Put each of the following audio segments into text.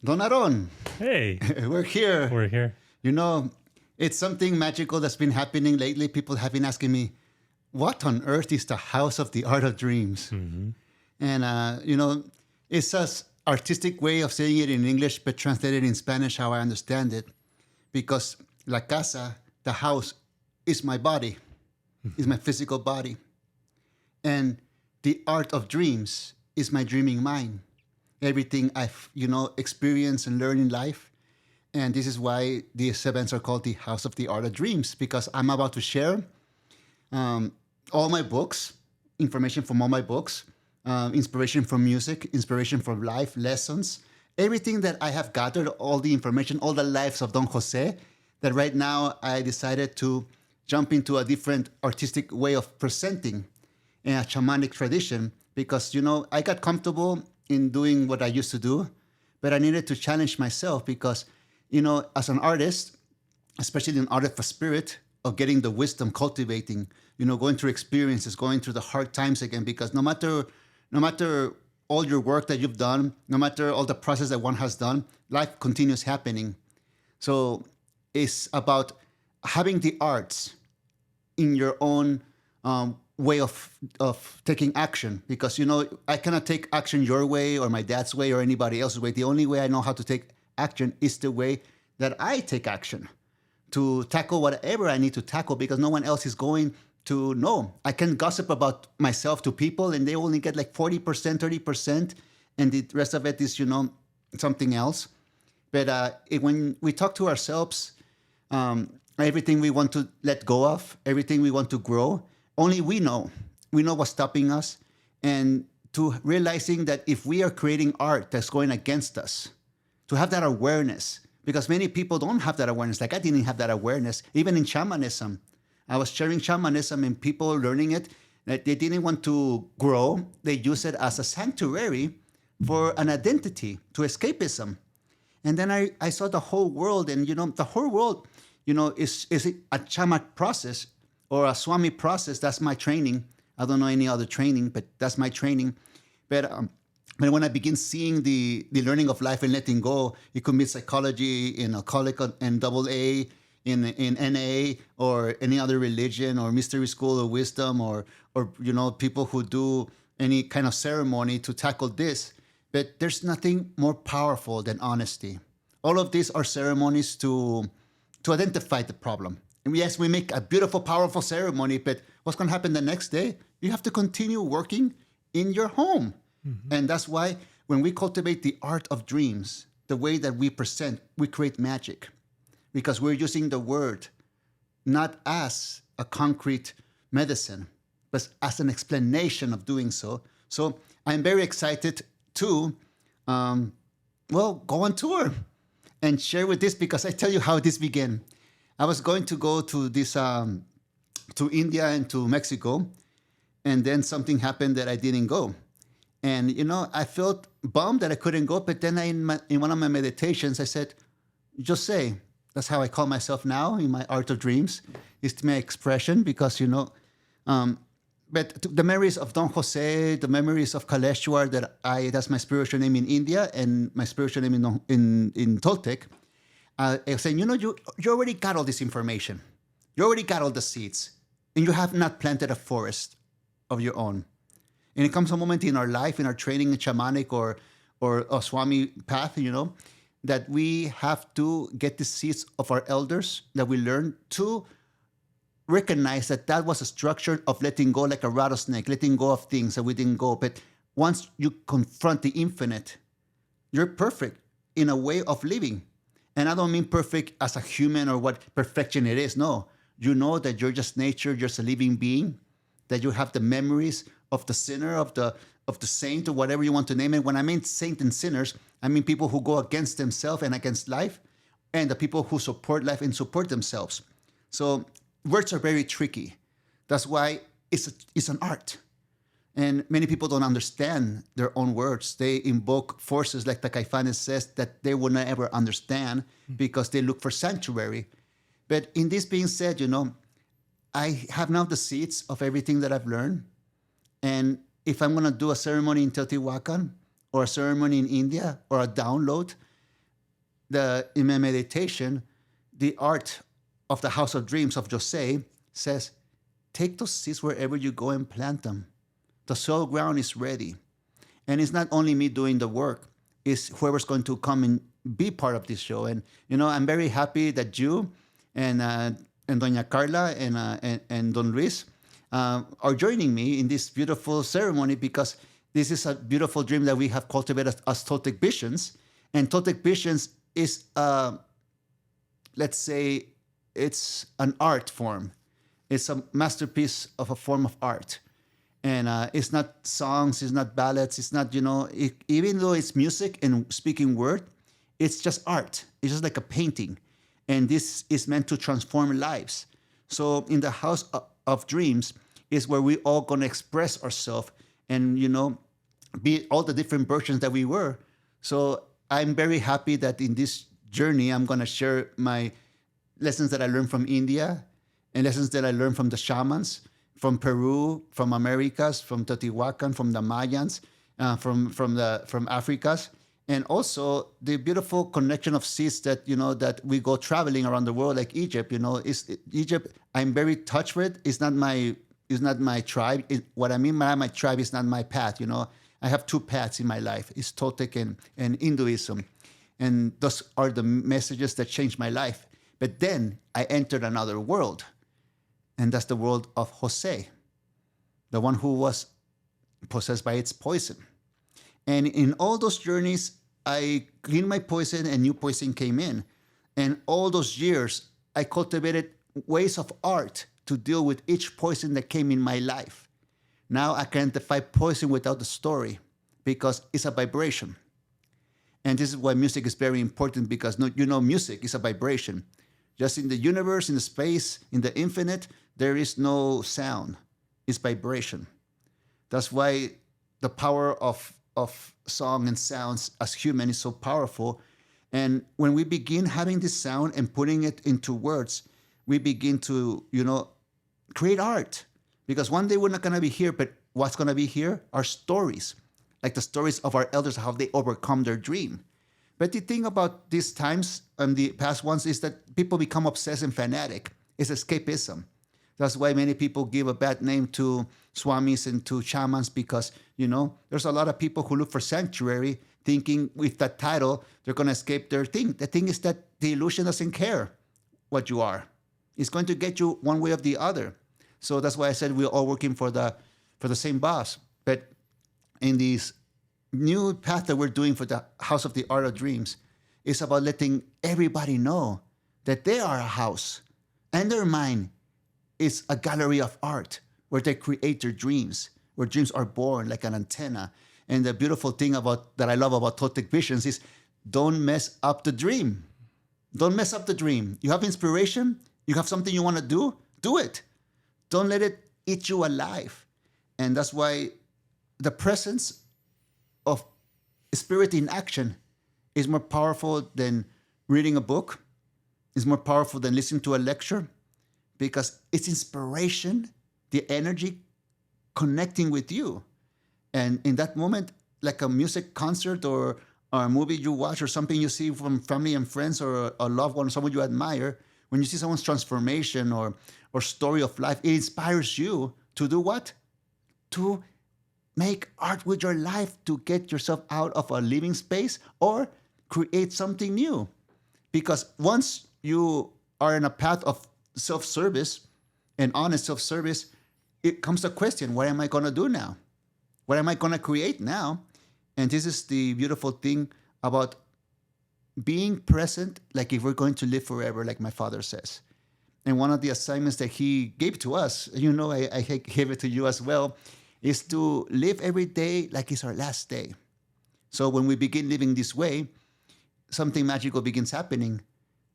Don Aaron, Hey, we're here. we're here. You know, it's something magical that's been happening lately. People have been asking me, what on earth is the House of the Art of Dreams? And, it's a artistic way of saying it in English, but translated in Spanish how I understand it. Because la casa, the house, is my body, is my physical body. And the art of dreams is my dreaming mind. Everything I've, experienced and learned in life. And this is why these events are called the House of the Art of Dreams, because I'm about to share all my books, information from all my books, inspiration from music, inspiration from life, lessons, everything that I have gathered, all the information, all the lives of Don Jose, that right now I decided to jump into a different artistic way of presenting in a shamanic tradition because, I got comfortable in doing what I used to do, but I needed to challenge myself because, as an artist, especially an artist for spirit, of getting the wisdom, cultivating, going through experiences, going through the hard times again, because no matter all your work that you've done, no matter all the process that one has done, life continues happening. So it's about having the arts in your own way of taking action, because I cannot take action your way or my dad's way or anybody else's way. The only way I know how to take action is the way that I take action to tackle whatever I need to tackle, because no one else is going to know. I can gossip about myself to people and they only get like 40%, 30%, and the rest of it is, something else. But when we talk to ourselves, everything we want to let go of, everything we want to grow, only we know. We know what's stopping us. And to realizing that if we are creating art that's going against us, to have that awareness, because many people don't have that awareness. Like I didn't have that awareness, even in shamanism. I was sharing shamanism and people learning it, that they didn't want to grow. They use it as a sanctuary for an identity, to escapism. And then I saw the whole world, and the whole world, is a shaman process or a swami process. That's my training. I don't know any other training, but that's my training. But when I begin seeing the learning of life and letting go, it could be psychology in alcoholic and double A, in NA, or any other religion or mystery school of wisdom, or people who do any kind of ceremony to tackle this. But there's nothing more powerful than honesty. All of these are ceremonies to identify the problem. And yes, we make a beautiful, powerful ceremony, but what's going to happen the next day? You have to continue working in your home. Mm-hmm. And that's why when we cultivate the art of dreams, the way that we present, we create magic. Because we're using the word not as a concrete medicine, but as an explanation of doing so. So I'm very excited to, go on tour and share with this, because I tell you how this began. I was going to go to this, to India and to Mexico, and then something happened that I didn't go. And, I felt bummed that I couldn't go, but then in one of my meditations, I said, Jose, that's how I call myself now in my art of dreams, is my expression, because, but the memories of Don Jose, the memories of Kaleshwar, that's my spiritual name in India and my spiritual name in Toltec, I was saying, you already got all this information. You already got all the seeds, and you have not planted a forest of your own. And it comes a moment in our life, in our training in shamanic or a Swami path, that we have to get the seeds of our elders that we learned to recognize that was a structure of letting go, like a rattlesnake, letting go of things that we didn't go. But once you confront the infinite, you're perfect in a way of living. And I don't mean perfect as a human or what perfection it is. No, you know that you're just nature, you're just a living being, that you have the memories of the sinner, of the saint, or whatever you want to name it. When I mean saint and sinners, I mean people who go against themselves and against life, and the people who support life and support themselves. So words are very tricky. That's why it's an art. And many people don't understand their own words. They invoke forces, like the Caifanes says, that they will not ever understand because they look for sanctuary. But in this being said, I have now the seeds of everything that I've learned. And if I'm going to do a ceremony in Teotihuacan or a ceremony in India or a download, in my meditation, the art of the House of Dreams of Jose says, take those seeds wherever you go and plant them. The soil ground is ready. And it's not only me doing the work, it's whoever's going to come and be part of this show. And, I'm very happy that you and Doña Carla and Don Luis are joining me in this beautiful ceremony, because this is a beautiful dream that we have cultivated as Toltec Visions. And Toltec Visions is, let's say, it's an art form. It's a masterpiece of a form of art. And it's not songs, it's not ballads, it's not, even though it's music and speaking word, it's just art. It's just like a painting. And this is meant to transform lives. So in the House of Dreams is where we all going to express ourselves and, be all the different versions that we were. So I'm very happy that in this journey, I'm going to share my lessons that I learned from India and lessons that I learned from the shamans, from Peru, from Americas, from Teotihuacan, from the Mayans, from Africas, and also the beautiful connection of seeds that that we go traveling around the world, like Egypt. Egypt. I'm very touched with. It's not my tribe. What I mean by my tribe is not my path. I have two paths in my life: it's Toltec and Hinduism, and those are the messages that changed my life. But then I entered another world. And that's the world of Jose, the one who was possessed by its poison. And in all those journeys, I cleaned my poison and new poison came in. And all those years, I cultivated ways of art to deal with each poison that came in my life. Now I can identify poison without the story, because it's a vibration. And this is why music is very important, because music is a vibration. Just in the universe, in the space, in the infinite, there is no sound. It's vibration. That's why the power of song and sounds as human is so powerful. And when we begin having this sound and putting it into words, we begin to, create art. Because one day we're not going to be here, but what's going to be here are stories. Like the stories of our elders, how they overcome their dream. But the thing about these times and the past ones is that people become obsessed and fanatic. It's escapism. That's why many people give a bad name to swamis and to shamans, because, there's a lot of people who look for sanctuary thinking with that title, they're going to escape their thing. The thing is that the illusion doesn't care what you are. It's going to get you one way or the other. So that's why I said we're all working for the same boss. But in these new path that we're doing for the House of the Art of Dreams is about letting everybody know that they are a house and their mind is a gallery of art where they create their dreams, where dreams are born like an antenna. And the beautiful thing that I love about Toltec Visions is don't mess up the dream. Don't mess up the dream. You have inspiration, you have something you want to do it. Don't let it eat you alive. And that's why the presence of spirit in action is more powerful than reading a book, is more powerful than listening to a lecture, because it's inspiration, the energy connecting with you. And in that moment, like a music concert or a movie you watch or something you see from family and friends or a loved one, someone you admire, when you see someone's transformation or story of life, it inspires you to do what? To make art with your life, to get yourself out of a living space or create something new. Because once you are in a path of self-service and honest self-service, it comes a question, what am I going to do now? What am I going to create now? And this is the beautiful thing about being present, like if we're going to live forever, like my father says. And one of the assignments that he gave to us, I gave it to you as well, is to live every day like it's our last day. So when we begin living this way, something magical begins happening.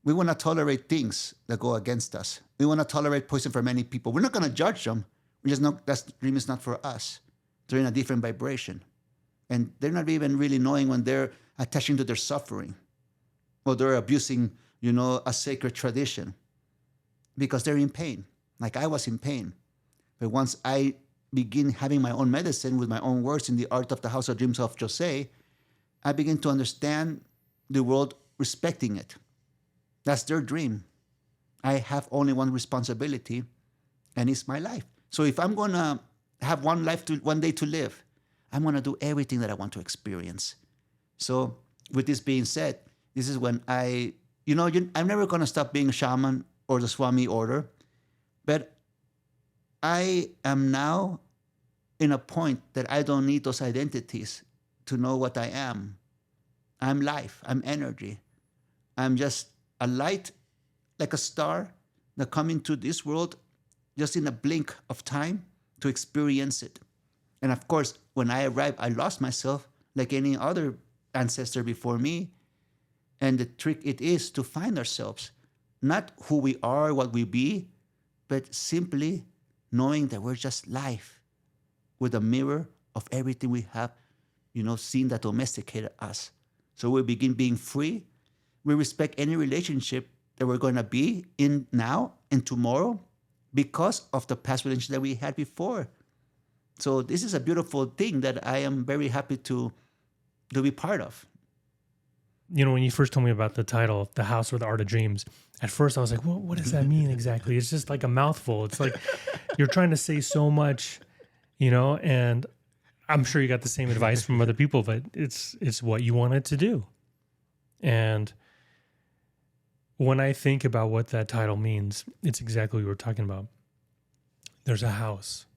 We want to tolerate things that go against us. We want to tolerate poison for many people. We're not going to judge them. We just know that dream is not for us. They're in a different vibration. And they're not even really knowing when they're attaching to their suffering or they're abusing, a sacred tradition because they're in pain. Like I was in pain. But once I begin having my own medicine with my own words in the art of the House of Dreams of Jose, I begin to understand the world respecting it. That's their dream. I have only one responsibility, and it's my life. So if I'm going to have one day to live, I'm going to do everything that I want to experience. So with this being said, this is when I'm never going to stop being a shaman or the Swami order, but I am now in a point that I don't need those identities to know what I am. I'm life. I'm energy. I'm just a light, like a star that come into this world just in a blink of time to experience it. And of course, when I arrived, I lost myself like any other ancestor before me. And the trick it is to find ourselves, not who we are, what we be, but simply knowing that we're just life with a mirror of everything we have, seen that domesticated us. So we begin being free. We respect any relationship that we're going to be in now and tomorrow because of the past relationship that we had before. So this is a beautiful thing that I am very happy to be part of. When you first told me about the title, The House or the Art of Dreams, at first I was like, well, what does that mean exactly? It's just like a mouthful. It's like you're trying to say so much, and I'm sure you got the same advice from other people, but it's what you wanted to do. And when I think about what that title means, it's exactly what we were talking about. There's a house,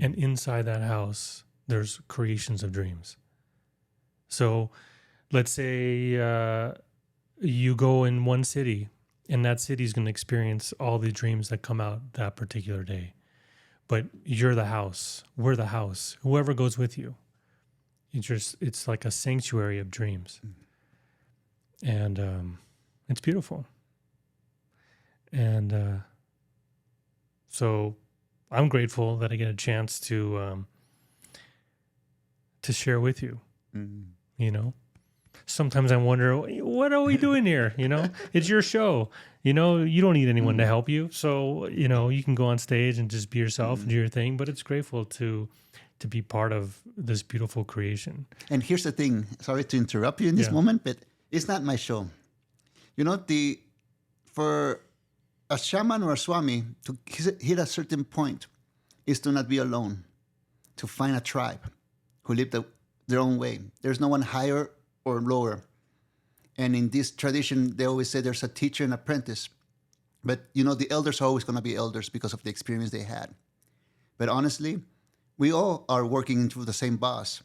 and inside that house, there's creations of dreams. So let's say you go in one city, and that city is going to experience all the dreams that come out that particular day. But you're the house. We're the house. Whoever goes with you. It's like a sanctuary of dreams. And it's beautiful. And so I'm grateful that I get a chance to share with you. Sometimes I wonder, what are we doing here? It's your show. You don't need anyone to help you. So, you can go on stage and just be yourself and do your thing. But it's grateful to be part of this beautiful creation. And here's the thing. Sorry to interrupt you in this moment, but it's not my show. For a shaman or a swami to hit a certain point is to not be alone, to find a tribe who live their own way. There's no one higher or lower. And in this tradition, they always say there's a teacher and apprentice. But, the elders are always going to be elders because of the experience they had. But honestly, we all are working through the same boss.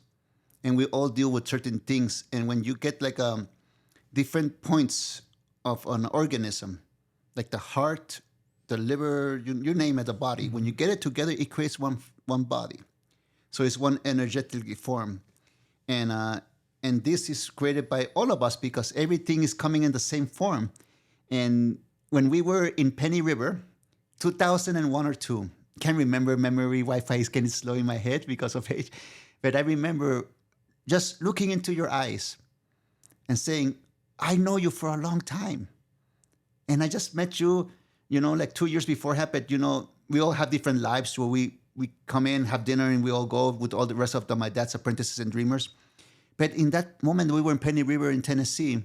And we all deal with certain things. And when you get like different points of an organism, like the heart, the liver, you name it, the body, when you get it together, it creates one body. So it's one energetically formed. And this is created by all of us because everything is coming in the same form. And when we were in Penny River, 2001 or 2, can't remember, memory Wi-Fi is getting slow in my head because of age. But I remember just looking into your eyes and saying, I know you for a long time. And I just met you, like 2 years before happened, we all have different lives where we come in, have dinner, and we all go with all the rest of my dad's apprentices and dreamers. But in that moment, we were in Penny River in Tennessee,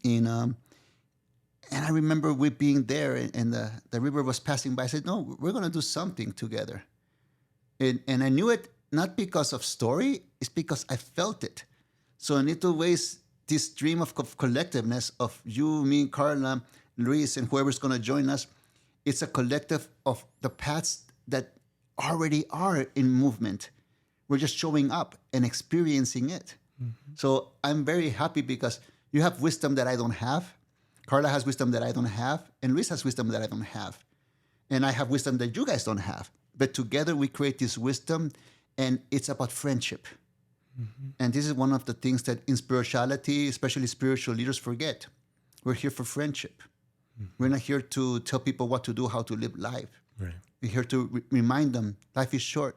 and I remember we being there, and the river was passing by. I said, no, we're going to do something together. And I knew it not because of story, it's because I felt it. So in little ways, this dream of collectiveness of you, me, Carla, Luis, and whoever's going to join us, it's a collective of the paths that already are in movement. We're just showing up and experiencing it. Mm-hmm. So I'm very happy because you have wisdom that I don't have. Carla has wisdom that I don't have. And Luis has wisdom that I don't have. And I have wisdom that you guys don't have. But together we create this wisdom, and it's about friendship. Mm-hmm. And this is one of the things that in spirituality, especially spiritual leaders, forget. We're here for friendship. Mm-hmm. We're not here to tell people what to do, how to live life. Right. We're here to remind them life is short.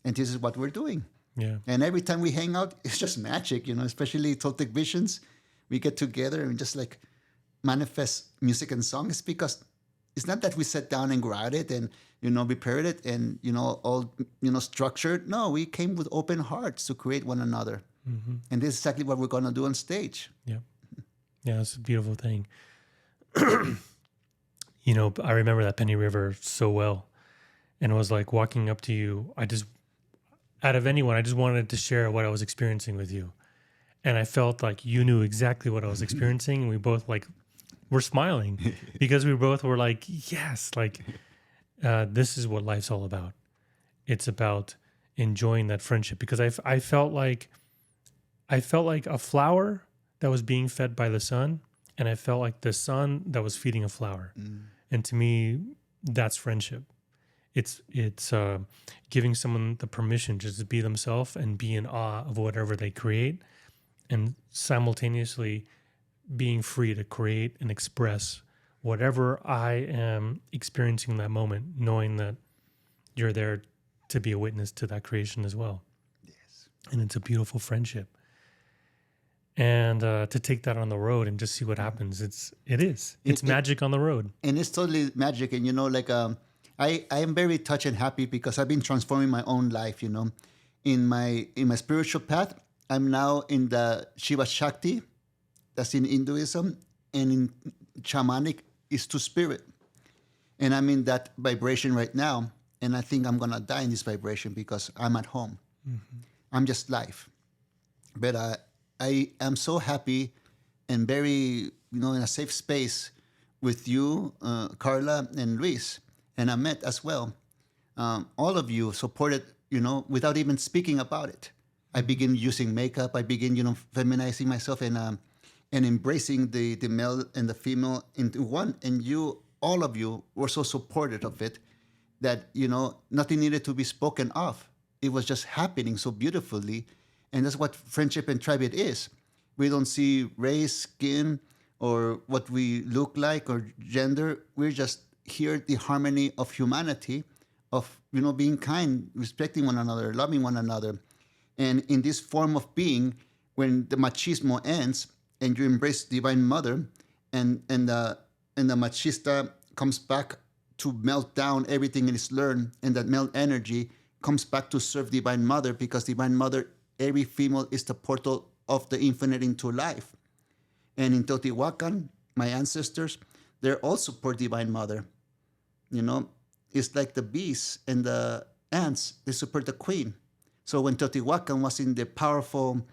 And this is what we're doing. Yeah. And every time we hang out, it's just magic, especially Toltec Visions. We get together and just like manifest music and songs because it's not that we sat down and wrote it and, prepared it and, all, structured. No, we came with open hearts to create one another. Mm-hmm. And this is exactly what we're going to do on stage. Yeah. Yeah, it's a beautiful thing. I remember that Penny River so well. And it was like walking up to you. Out of anyone, I just wanted to share what I was experiencing with you. And I felt like you knew exactly what I was experiencing. And we both were smiling because we both were like, yes, this is what life's all about. It's about enjoying that friendship, because I felt like a flower that was being fed by the sun, and I felt like the sun that was feeding a flower. And to me, that's friendship. It's giving someone the permission just to be themselves and be in awe of whatever they create, and simultaneously being free to create and express whatever I am experiencing in that moment, knowing that you're there to be a witness to that creation as well. Yes. And it's a beautiful friendship. And to take that on the road and just see what happens, it's magic on the road. And it's totally magic. And, I am very touched and happy because I've been transforming my own life, In my spiritual path, I'm now in the Shiva Shakti, that's in Hinduism, and in shamanic is to spirit. And I'm in that vibration right now, and I think I'm going to die in this vibration because I'm at home. Mm-hmm. I'm just life. But I am so happy and very, in a safe space with you, Carla and Luis, and Ahmet as well. All of you supported, without even speaking about it. I begin using makeup. I begin, feminizing myself and embracing the male and the female into one. And all of you were so supportive of it that, nothing needed to be spoken of. It was just happening so beautifully. And that's what friendship and tribe it is. We don't see race, skin, or what we look like or gender. We're just here, the harmony of humanity, of, being kind, respecting one another, loving one another. And in this form of being, when the machismo ends and you embrace Divine Mother, and the machista comes back to melt down everything it is learned, and that male energy comes back to serve Divine Mother, because Divine Mother, every female is the portal of the infinite into life. And in Teotihuacan, my ancestors, they're all support Divine Mother. It's like the bees and the ants, they support the queen. So when Teotihuacan was in the powerful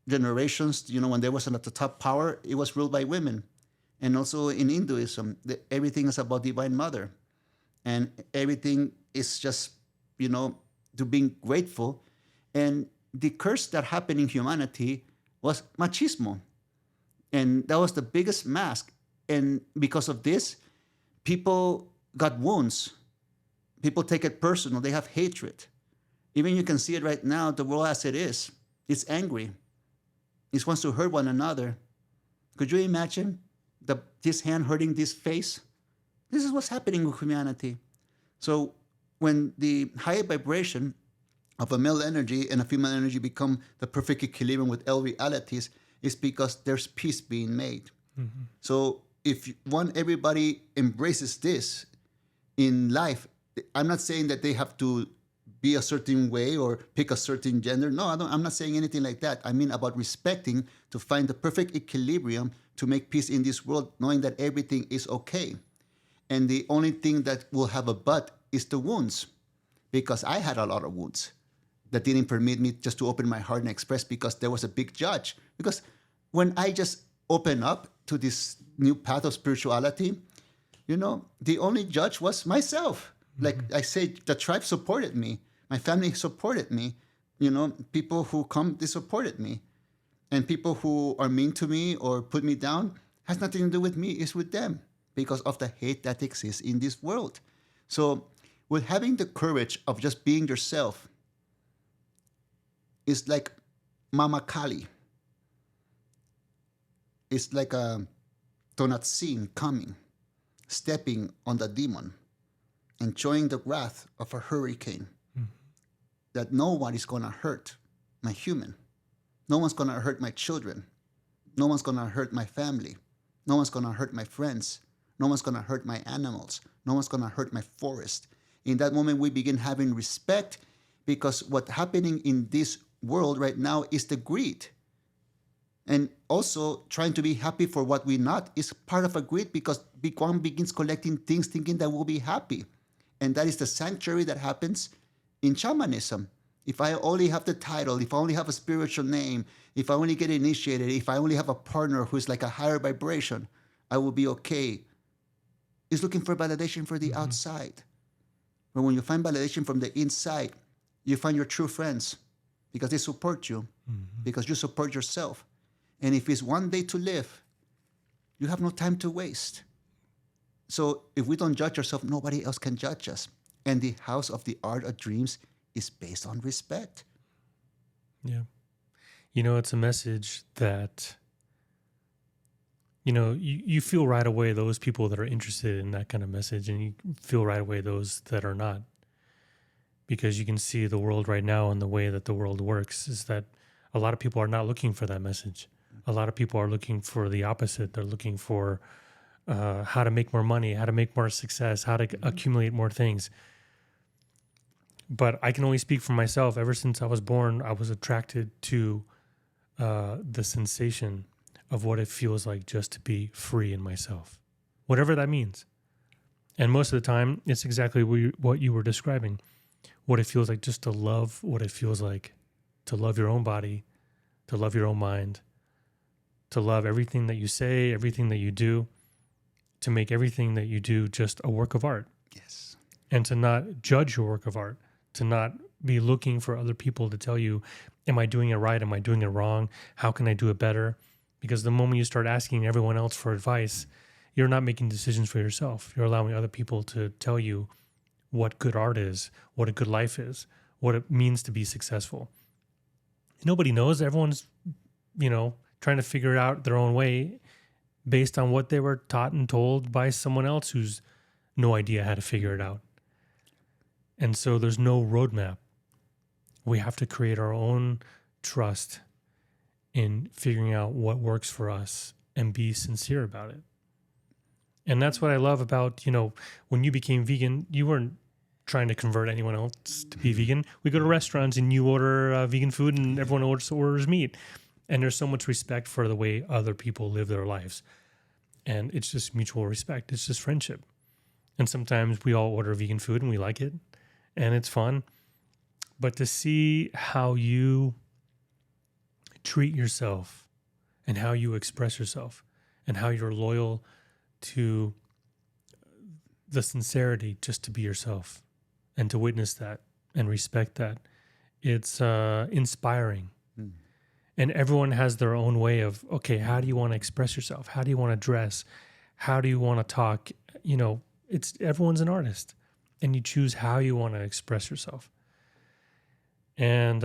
generations, when there wasn't at the top power, it was ruled by women. And also in Hinduism, everything is about Divine Mother. And everything is just, to being grateful. And the curse that happened in humanity was machismo. And that was the biggest mask. And because of this, people got wounds. People take it personal. They have hatred. Even you can see it right now, the world as it is. It's angry. It wants to hurt one another. Could you imagine this hand hurting this face? This is what's happening with humanity. So when the higher vibration of a male energy and a female energy become the perfect equilibrium with all realities, is because there's peace being made. Mm-hmm. So if everybody embraces this in life, I'm not saying that they have to be a certain way or pick a certain gender. No, I'm not saying anything like that. I mean about respecting, to find the perfect equilibrium to make peace in this world, knowing that everything is okay. And the only thing that will have a but is the wounds, because I had a lot of wounds that didn't permit me just to open my heart and express, because there was a big judge. Because when I just open up to this new path of spirituality, the only judge was myself. Mm-hmm. Like I say, the tribe supported me. My family supported me. People who come, they supported me. And people who are mean to me or put me down has nothing to do with me. It's with them, because of the hate that exists in this world. So with having the courage of just being yourself, it's like Mama Kali. It's like a Tonantzin coming, stepping on the demon, and showing the wrath of a hurricane. Mm-hmm. That no one is going to hurt my human. No one's going to hurt my children. No one's going to hurt my family. No one's going to hurt my friends. No one's going to hurt my animals. No one's going to hurt my forest. In that moment, we begin having respect, because what's happening in this world right now is the greed. And also trying to be happy for what we're not is part of a greed, because one begins collecting things thinking that we'll be happy. And that is the sanctuary that happens in shamanism. If I only have the title, if I only have a spiritual name, if I only get initiated, if I only have a partner who's like a higher vibration, I will be okay. It's looking for validation for the outside. But when you find validation from the inside, you find your true friends, because they support you, because you support yourself. And if it's one day to live, you have no time to waste. So if we don't judge ourselves, nobody else can judge us. And the house of the art of dreams is based on respect. Yeah. You know, it's a message that, you know, you feel right away those people that are interested in that kind of message, and you feel right away those that are not. Because you can see the world right now and the way that the world works is that a lot of people are not looking for that message. A lot of people are looking for the opposite. They're looking for how to make more money, how to make more success, how to accumulate more things. But I can only speak for myself. Ever since I was born, I was attracted to the sensation of what it feels like just to be free in myself, whatever that means. And most of the time, it's exactly what you were describing. What it feels like just to love, what it feels like to love your own body, to love your own mind, to love everything that you say, everything that you do, to make everything that you do just a work of art. Yes. And to not judge your work of art, to not be looking for other people to tell you, am I doing it right? Am I doing it wrong? How can I do it better? Because the moment you start asking everyone else for advice, you're not making decisions for yourself. You're allowing other people to tell you what good art is, what a good life is, what it means to be successful. Nobody knows. Everyone's, you know, trying to figure it out their own way based on what they were taught and told by someone else who's no idea how to figure it out. And so there's no roadmap. We have to create our own trust in figuring out what works for us and be sincere about it. And that's what I love about, you know, when you became vegan, you weren't trying to convert anyone else to be vegan. We go to restaurants and you order vegan food and everyone orders meat. And there's so much respect for the way other people live their lives. And it's just mutual respect. It's just friendship. And sometimes we all order vegan food and we like it and it's fun. But to see how you treat yourself and how you express yourself and how you're loyal to the sincerity just to be yourself and to witness that and respect that, it's inspiring. And everyone has their own way of, okay, how do you want to express yourself? How do you want to dress? How do you want to talk? You know, everyone's an artist and you choose how you want to express yourself. And,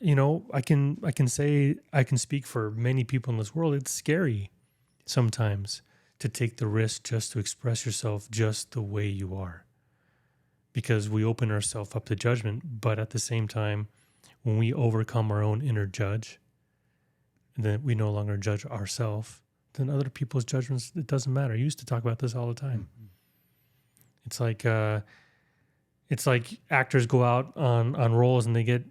you know, I can speak for many people in this world. It's scary sometimes to take the risk just to express yourself just the way you are, because we open ourselves up to judgment. But at the same time, when we overcome our own inner judge, then we no longer judge ourselves, then other people's judgments, it doesn't matter. I used to talk about this all the time. Mm-hmm. It's like actors go out on roles and they get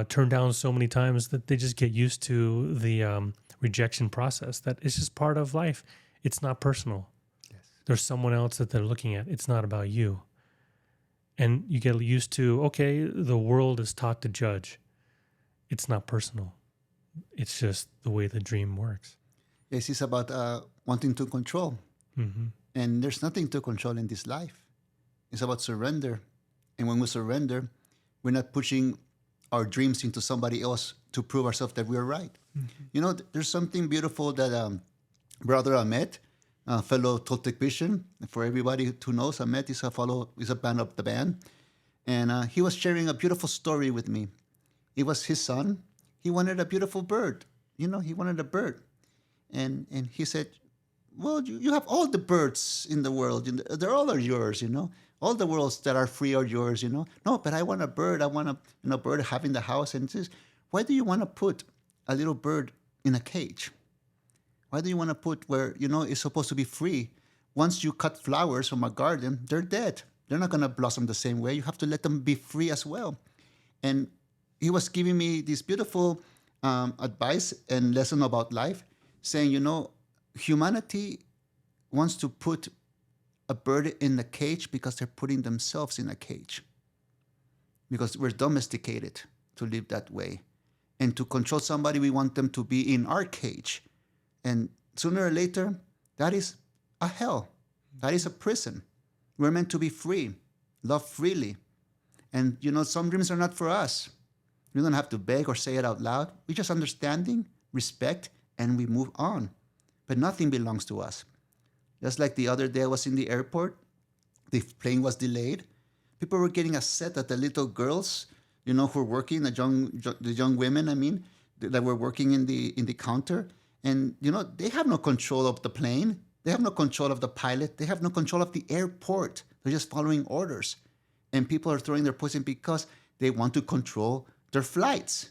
turned down so many times that they just get used to the rejection process. That it's just part of life. It's not personal. Yes. There's someone else that they're looking at. It's not about you. And you get used to, okay, the world is taught to judge. It's not personal. It's just the way the dream works. Yes, it's about wanting to control. Mm-hmm. And there's nothing to control in this life. It's about surrender. And when we surrender, we're not pushing our dreams into somebody else to prove ourselves that we're right. Mm-hmm. You know, there's something beautiful that Brother Ahmed, fellow Toltec Vision, for everybody who knows, Ahmed is a band of the band. And he was sharing a beautiful story with me. It was his son. He wanted a beautiful bird. You know, he wanted a bird. And he said, well, you have all the birds in the world. They're all are yours, you know. All the worlds that are free are yours, you know. No, but I want a bird. I want a bird having the house. And he says, why do you want to put a little bird in a cage? Why do you want to put where, you know, it's supposed to be free? Once you cut flowers from a garden, they're dead. They're not going to blossom the same way. You have to let them be free as well. And he was giving me this beautiful advice and lesson about life, saying, humanity wants to put a bird in a cage because they're putting themselves in a cage. Because we're domesticated to live that way. And to control somebody, we want them to be in our cage. And sooner or later, that is a hell. That is a prison. We're meant to be free, love freely. And, some dreams are not for us. We don't have to beg or say it out loud. We just understanding, respect, and we move on. But nothing belongs to us. Just like the other day I was in the airport, the plane was delayed. People were getting upset that the little girls, who were working, the young women, that were working in the counter. And, they have no control of the plane. They have no control of the pilot. They have no control of the airport. They're just following orders. And people are throwing their poison because they want to control their flights.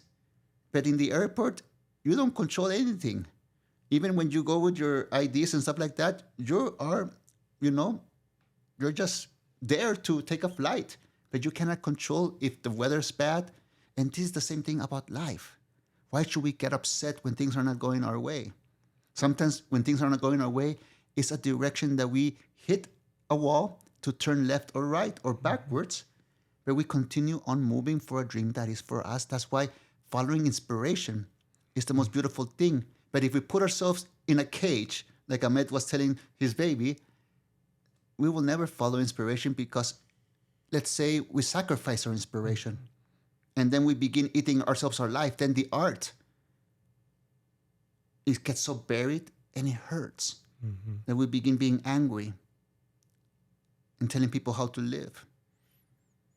But in the airport, you don't control anything. Even when you go with your IDs and stuff like that, you're just there to take a flight. But you cannot control if the weather's bad. And this is the same thing about life. Why should we get upset when things are not going our way? Sometimes when things are not going our way, it's a direction that we hit a wall to turn left or right or backwards, but we continue on moving for a dream that is for us. That's why following inspiration is the most beautiful thing. But if we put ourselves in a cage, like Ahmed was telling his baby, we will never follow inspiration because, let's say, we sacrifice our inspiration and then we begin eating ourselves our life. Then the art, it gets so buried and it hurts. That we begin being angry and telling people how to live.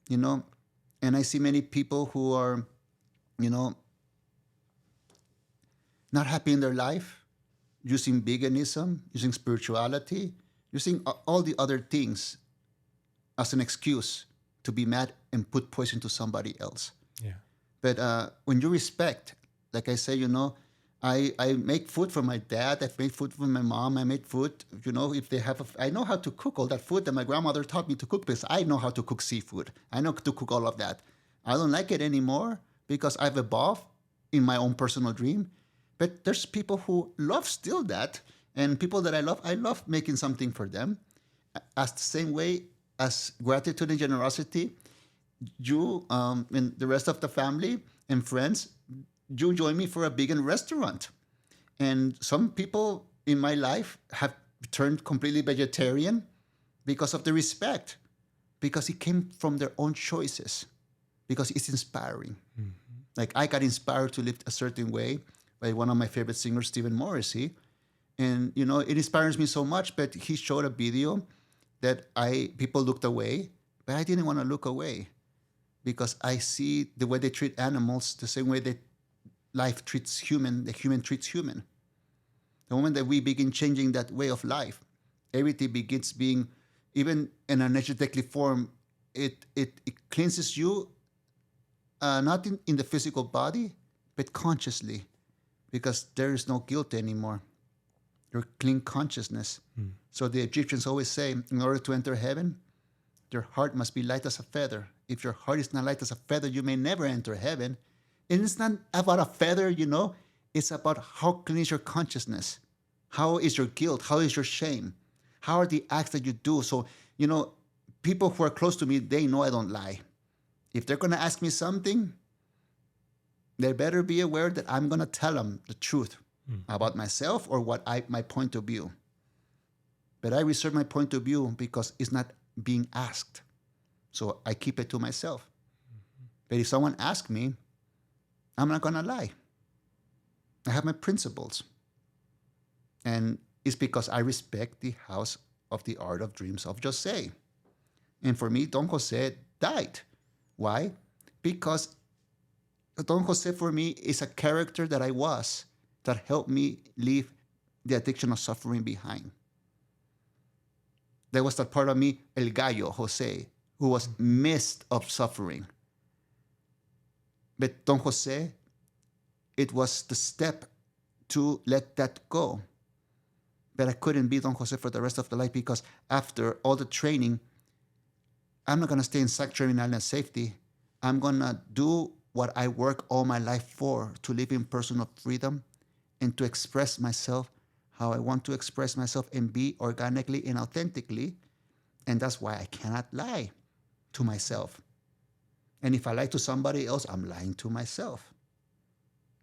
And I see many people who are, not happy in their life, using veganism, using spirituality, using all the other things as an excuse to be mad and put poison to somebody else. Yeah. But when you respect, like I say, I make food for my dad. I've made food for my mom. I made food, if they have, I know how to cook all that food that my grandmother taught me to cook because I know how to cook seafood. I know to cook all of that. I don't like it anymore because I've evolved in my own personal dream. But there's people who love still that. And people that I love making something for them. As the same way as gratitude and generosity, you and the rest of the family and friends, you join me for a vegan restaurant. And some people in my life have turned completely vegetarian because of the respect, because it came from their own choices, because it's inspiring. Like I got inspired to live a certain way by one of my favorite singers, Stephen Morrissey. And, it inspires me so much, but he showed a video that people looked away, but I didn't want to look away because I see the way they treat animals the same way that life treats human, the human treats human. The moment that we begin changing that way of life, everything begins being, even in an energetically form, it cleanses you, not in the physical body, but consciously, because there is no guilt anymore. Your clean consciousness. So the Egyptians always say, in order to enter heaven, your heart must be light as a feather. If your heart is not light as a feather, you may never enter heaven. And it's not about a feather, It's about how clean is your consciousness. How is your guilt? How is your shame? How are the acts that you do? So, people who are close to me, they know I don't lie. If they're going to ask me something, they better be aware that I'm going to tell them the truth about myself or my point of view. But I reserve my point of view because it's not being asked. So I keep it to myself. But if someone asks me, I'm not going to lie. I have my principles. And it's because I respect the house of the art of dreams of Jose. And for me, Don Jose died. Why? Because Don Jose for me is a character that I was that helped me leave the addiction of suffering behind. There was that part of me, El Gallo, Jose, who was missed of suffering. But Don Jose, it was the step to let that go. But I couldn't be Don Jose for the rest of the life because after all the training, I'm not going to stay in sanctuary and island safety. I'm going to do what I work all my life for, to live in personal freedom and to express myself how I want to express myself and be organically and authentically. And that's why I cannot lie to myself. And if I lie to somebody else, I'm lying to myself.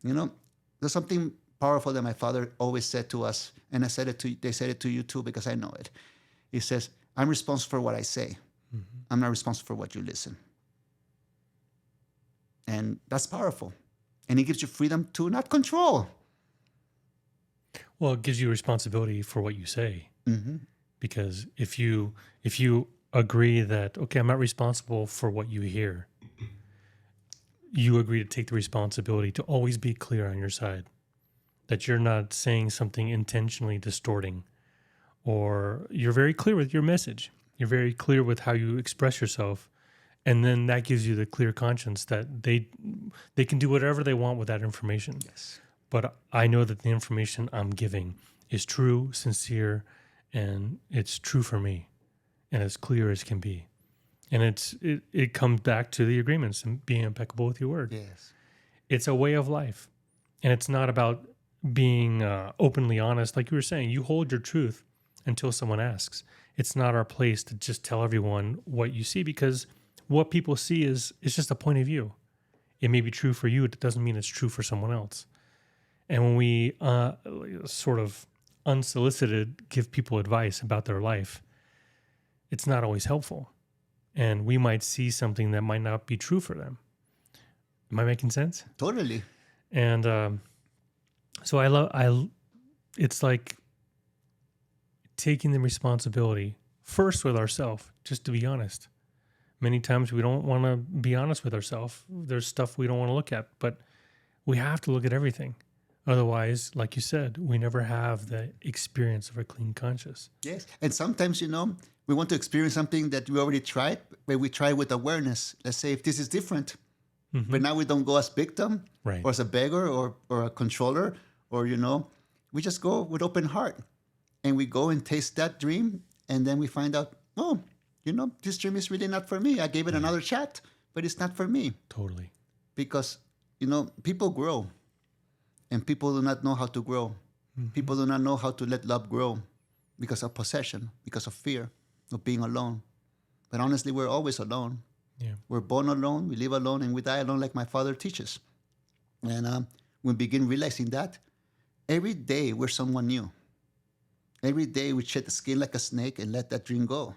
You know, there's something powerful that my father always said to us, and they said it to you too, because I know it. He says, I'm responsible for what I say. Mm-hmm. I'm not responsible for what you listen. And that's powerful. And it gives you freedom to not control. Well, it gives you responsibility for what you say. Mm-hmm. Because if you agree that, okay, I'm not responsible for what you hear, you agree to take the responsibility to always be clear on your side, that you're not saying something intentionally distorting, or you're very clear with your message. You're very clear with how you express yourself. And then that gives you the clear conscience that they can do whatever they want with that information. Yes. But I know that the information I'm giving is true, sincere, and it's true for me, and as clear as can be. And it comes back to the agreements and being impeccable with your word. Yes. It's a way of life. And it's not about being openly honest. Like you were saying, you hold your truth until someone asks. It's not our place to just tell everyone what you see, because what people see is just a point of view. It may be true for you. It doesn't mean it's true for someone else. And when we sort of unsolicited give people advice about their life, it's not always helpful. And we might see something that might not be true for them. Am I making sense? Totally. And so it's like taking the responsibility first with ourselves, just to be honest. Many times we don't want to be honest with ourselves. There's stuff we don't want to look at, but we have to look at everything. Otherwise, like you said, we never have the experience of a clean conscience. Yes. And sometimes, we want to experience something that we already tried, but we try with awareness. Let's say if this is different, mm-hmm. but now we don't go as victim, right, or as a beggar or a controller, or, we just go with open heart and we go and taste that dream. And then we find out, this dream is really not for me. I gave it another shot, but it's not for me. Totally. Because, people grow. And people do not know how to grow. Mm-hmm. People do not know how to let love grow because of possession, because of fear of being alone. But honestly, we're always alone. Yeah. We're born alone, we live alone, and we die alone, like my father teaches. And we begin realizing that every day we're someone new. Every day we shed the skin like a snake and let that dream go.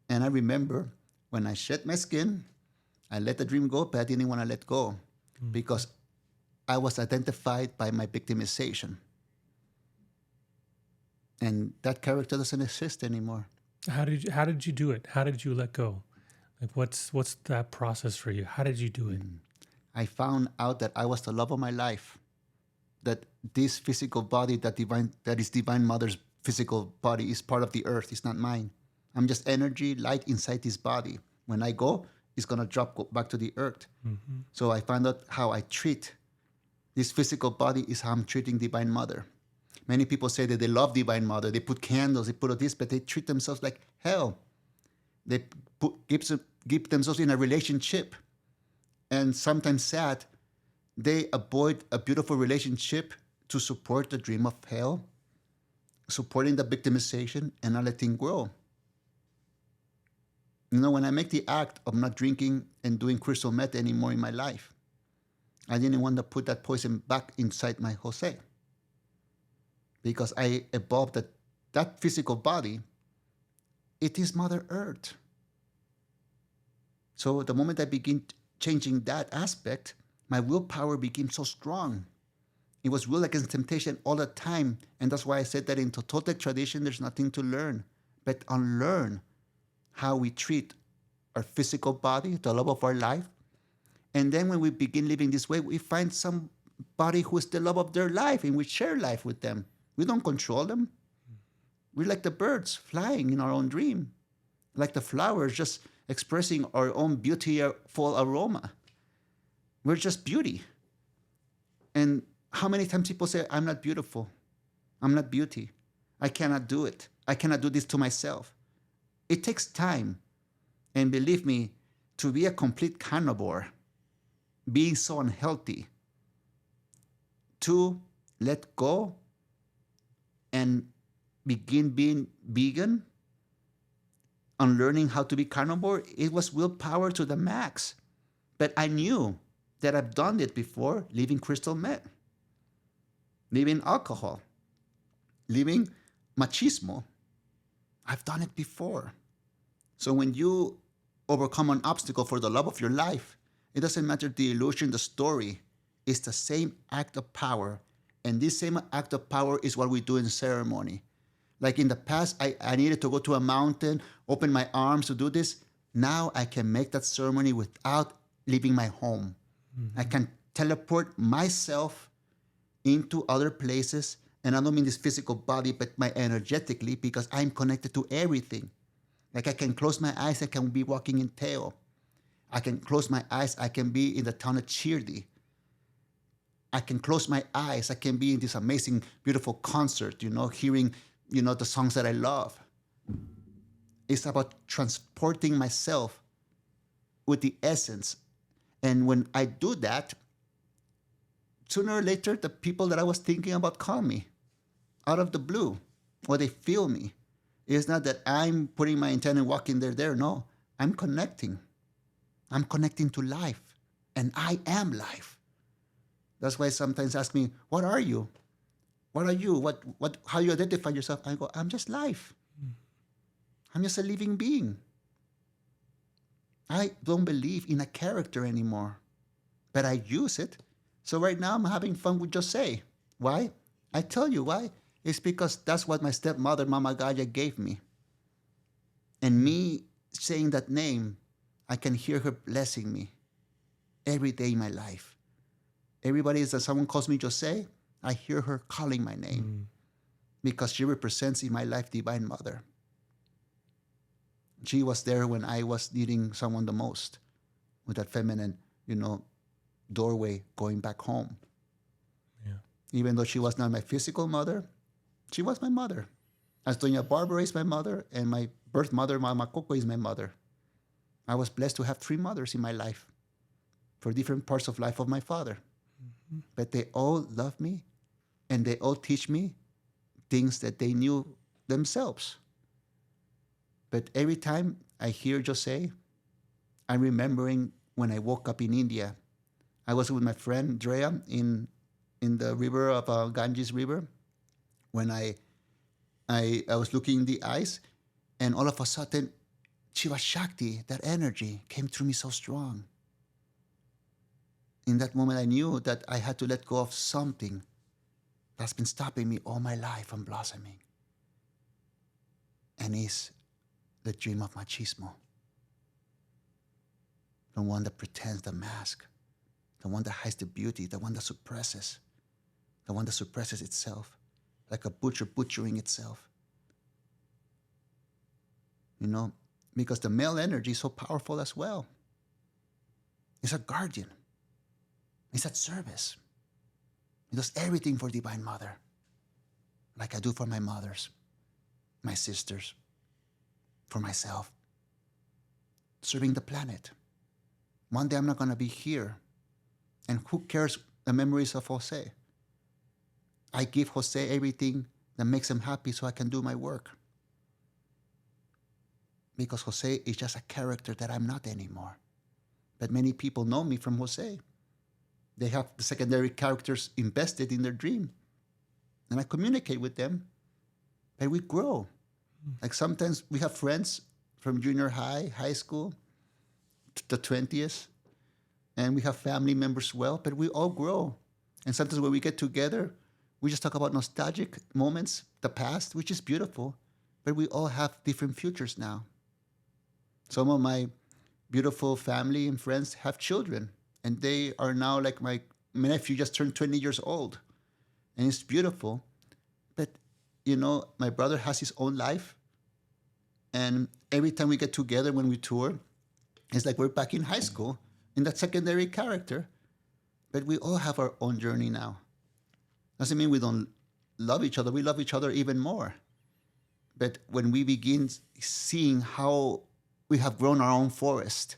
And I remember when I shed my skin, I let the dream go, but I didn't want to let go, mm-hmm. because I was identified by my victimization. And that character doesn't exist anymore. How did you do it? How did you let go? Like what's that process for you? How did you do it? I found out that I was the love of my life. That this physical body that is Divine Mother's physical body is part of the earth. It's not mine. I'm just energy, light inside this body. When I go, it's gonna go back to the earth. Mm-hmm. So I found out how I treat this physical body is how I'm treating Divine Mother. Many people say that they love Divine Mother. They put candles, they put all this, but they treat themselves like hell. They keep themselves in a relationship. And sometimes sad, they avoid a beautiful relationship to support the dream of hell, supporting the victimization and not letting grow. When I make the act of not drinking and doing crystal meth anymore in my life, I didn't want to put that poison back inside my Jose, because I evolved that physical body. It is Mother Earth. So the moment I begin changing that aspect, my willpower became so strong. It was will against temptation all the time. And that's why I said that in the Toltec tradition, there's nothing to learn, but unlearn how we treat our physical body, the love of our life. And then when we begin living this way, we find somebody who is the love of their life, and we share life with them. We don't control them. We're like the birds flying in our own dream, like the flowers just expressing our own beautiful aroma. We're just beauty. And how many times people say, I'm not beautiful. I'm not beauty. I cannot do it. I cannot do this to myself. It takes time. And believe me, to be a complete carnivore being so unhealthy to let go and begin being vegan, on learning how to be carnivore, it was willpower to the max. But I knew that I've done it before, leaving crystal meth, leaving alcohol, leaving machismo. I've done it before. So when you overcome an obstacle for the love of your life, it doesn't matter the illusion, the story. It's the same act of power. And this same act of power is what we do in ceremony. Like in the past, I needed to go to a mountain, open my arms to do this. Now I can make that ceremony without leaving my home. I can teleport myself into other places. And I don't mean this physical body, but my energetically, because I'm connected to everything. Like I can close my eyes, I can be walking in Teo. I can close my eyes, I can be in the town of Chirdi. I can close my eyes, I can be in this amazing, beautiful concert, hearing, the songs that I love. It's about transporting myself with the essence. And when I do that, sooner or later, the people that I was thinking about call me out of the blue, or they feel me. It's not that I'm putting my intent and walking there. No, I'm connecting. I'm connecting to life, and I am life. That's why sometimes ask me, what are you? What are you? How you identify yourself? I go, I'm just life. I'm just a living being. I don't believe in a character anymore, but I use it. So right now I'm having fun with Jose. Why? I tell you why. It's because that's what my stepmother, Mama Gaia, gave me. And me saying that name, I can hear her blessing me every day in my life. Everybody, that someone calls me Jose, I hear her calling my name because she represents in my life Divine Mother. She was there when I was needing someone the most, with that feminine, doorway going back home. Yeah. Even though she was not my physical mother, she was my mother. As Doña Barbara is my mother, and my birth mother, Mama Coco, is my mother. I was blessed to have 3 mothers in my life for different parts of life of my father. But they all love me, and they all teach me things that they knew themselves. But every time I hear Jose, I'm remembering when I woke up in India. I was with my friend Drea in the river of Ganges River, when I was looking in the eyes, and all of a sudden, Shiva Shakti, that energy, came through me so strong. In that moment, I knew that I had to let go of something that's been stopping me all my life from blossoming. And it's the dream of machismo. The one that pretends the mask, the one that hides the beauty, the one that suppresses, itself, like a butcher butchering itself. Because the male energy is so powerful as well. It's a guardian. It's at service. It does everything for Divine Mother, like I do for my mothers, my sisters, for myself, serving the planet. One day I'm not going to be here. And who cares the memories of Jose? I give Jose everything that makes him happy so I can do my work. Because Jose is just a character that I'm not anymore. But many people know me from Jose. They have the secondary characters invested in their dream. And I communicate with them. And we grow. Like sometimes we have friends from junior high, high school, to the 20s. And we have family members well, but we all grow. And sometimes when we get together, we just talk about nostalgic moments, the past, which is beautiful. But we all have different futures now. Some of my beautiful family and friends have children. And they are now like my nephew just turned 20 years old. And it's beautiful. But, my brother has his own life. And every time we get together when we tour, it's like we're back in high school in that secondary character. But we all have our own journey now. Doesn't mean we don't love each other. We love each other even more. But when we begin seeing how we have grown our own forest,